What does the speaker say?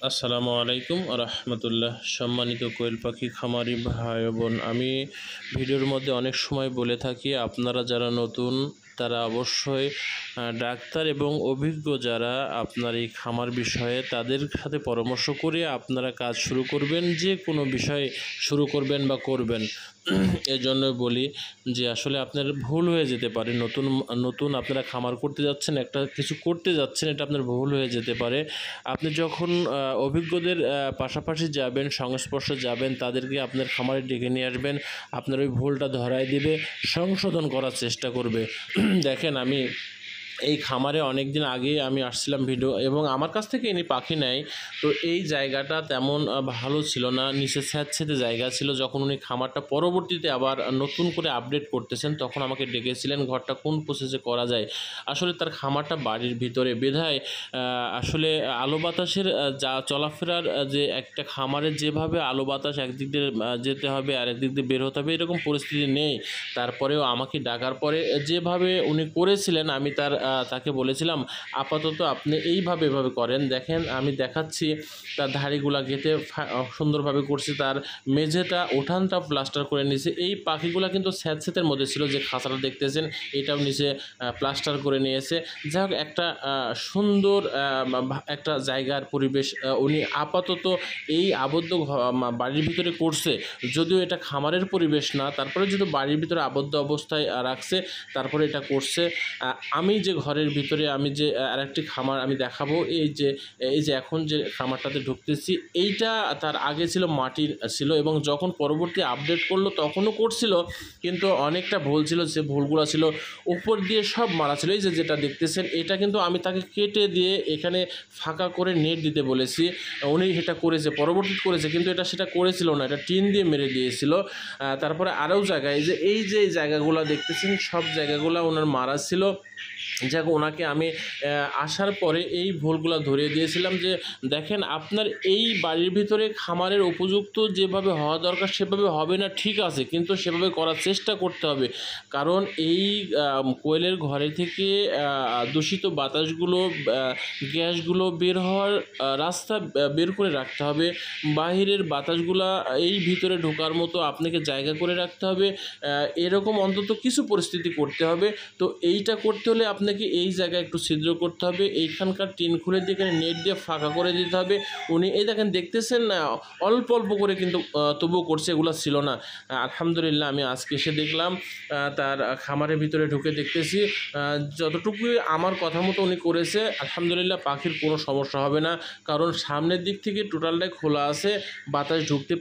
আসসালামু আলাইকুম রহমতুল্লাহ। সম্মানিত কোয়েল পাখি খামারি ভাই বোন, আমি ভিডিওর মধ্যে অনেক সময় বলে থাকি আপনারা যারা নতুন তারা অবশ্যই ডাক্তার এবং অভিজ্ঞ যারা আপনার এই খামার বিষয়ে তাদের সাথে পরামর্শ করে আপনারা কাজ শুরু করবেন, যে কোনো বিষয় শুরু করবেন বা করবেন। এজন্য বলি যে আসলে আপনার ভুল হয়ে যেতে পারে। নতুন আপনারা খামার করতে যাচ্ছেন, একটা কিছু করতে যাচ্ছেন, এটা আপনার ভুল হয়ে যেতে পারে। আপনি যখন অভিজ্ঞদের পাশাপাশি যাবেন, সংস্পর্শে যাবেন, তাদেরকে আপনার খামারে ডেকে নিয়ে আসবেন, আপনার ওই ভুলটা ধরায় দিবে, সংশোধন করার চেষ্টা করবে। দেখেন, আমি এই খামারে অনেক দিন আগে আমি আসছিলাম ভিডিও, এবং আমার কাছ থেকে ইনি পাখি নেয়। তো এই জায়গাটা তেমন ভালো ছিল না, নিচে স্যাঁতসেঁতে জায়গা ছিল। যখন উনি খামারটা পরবর্তীতে আবার নতুন করে আপডেট করতেছেন, তখন আমাকে ডেকেছিলেন ঘরটা কোন প্রসেসে করা যায়। আসলে তার খামারটা বাড়ির ভিতরে বেধায় আসলে আলো বাতাসের যা চলাফেরার যে একটা খামারের যেভাবে আলো বাতাস একদিক দিয়ে যেতে হবে আর একদিক দিয়ে বের হতে হবে, এরকম পরিস্থিতি নেই। তারপরেও আমাকে ডাকার পরে যেভাবে উনি করেছিলেন, আমি তাকে বলেছিলাম আপাতত আপনি এভাবে করেন। দেখেন, আমি দেখাচ্ছি তার ধাড়িগুলা গেঁথে সুন্দরভাবে করছে, তার মেঝেটা উঠানটা প্লাস্টার করে নিয়েছে। এই পাখিগুলা কিন্তু স্যাঁতসেঁতের মধ্যে ছিল, যে খাঁচাটা দেখতেছেন এটাও নিচে প্লাস্টার করে নিয়েছে। যাই হোক, একটা সুন্দর একটা জায়গার পরিবেশ উনি আপাতত এই আবদ্ধ বাড়ির ভিতরে করছে। যদিও এটা খামারের পরিবেশ না, তারপরে যদি বাড়ির ভিতরে আবদ্ধ অবস্থায় রাখছে, তারপরে এটা করছে। আমি যে ঘরের ভিতরে আমি যে আরেকটি খামার আমি দেখাবো, এই যে এখন যে খামারটাতে ঢুকতেছি, এইটা তার আগে ছিল মাটির ছিল, এবং যখন পরবর্তী আপডেট করলো তখনও করছিল, কিন্তু অনেকটা ভুল ছিল। যে ভুলগুলো ছিল উপর দিয়ে সব মারা ছিল। এই যেটা দেখতেছেন, এটা কিন্তু আমি তাকে কেটে দিয়ে এখানে ফাঁকা করে নেট দিতে বলেছি, উনি সেটা করেছে, পরবর্তীতে করেছে, কিন্তু সেটা করেছিল না, এটা টিন দিয়ে মেরে দিয়েছিল। তারপরে আরও জায়গায় এই যে জায়গাগুলো দেখতেছেন, সব জায়গাগুলো ওনার মারা ছিল। যাক, ওনাকে আমি আসার পরে এই ভুলগুলো ধরিয়ে দিয়েছিলাম যে দেখেন, আপনার এই বাড়ির ভিতরে খামারের উপযুক্ত যেভাবে হওয়া দরকার সেভাবে হবে না, ঠিক আছে, কিন্তু সেভাবে করার চেষ্টা করতে হবে। কারণ এই কোয়েলের ঘরে থেকে দূষিত বাতাসগুলো, গ্যাসগুলো বের হওয়ার রাস্তা বের করে রাখতে হবে। বাহিরের বাতাসগুলা এই ভিতরে ঢোকার মতো আপনাকে জায়গা করে রাখতে হবে। এরকম অন্তত কিছু পরিস্থিতি করতে হবে। তো এইটা করতে হলে আপনাকে এই জায়গায় একটু ছিদ্র করতে হবে, এইখানকার টিন খুলে দিয়ে এখানে নেট দিয়ে ফাঁকা করে দিতে হবে। উনি এই দেখেন, দেখতেছেন না, অল্প অল্প করে কিন্তু তবুও করছে, এগুলো ছিল না। আলহামদুলিল্লাহ, আমি আজকে এসে দেখলাম তার খামারের ভিতরে ঢুকে দেখতেছি যতটুকুই আমার কথা মতো উনি করেছে, আলহামদুলিল্লাহ পাখির কোনো সমস্যা হবে না। কারণ সামনের দিক থেকে টোটালটাই খোলা আছে, বাতাস ঢুকতে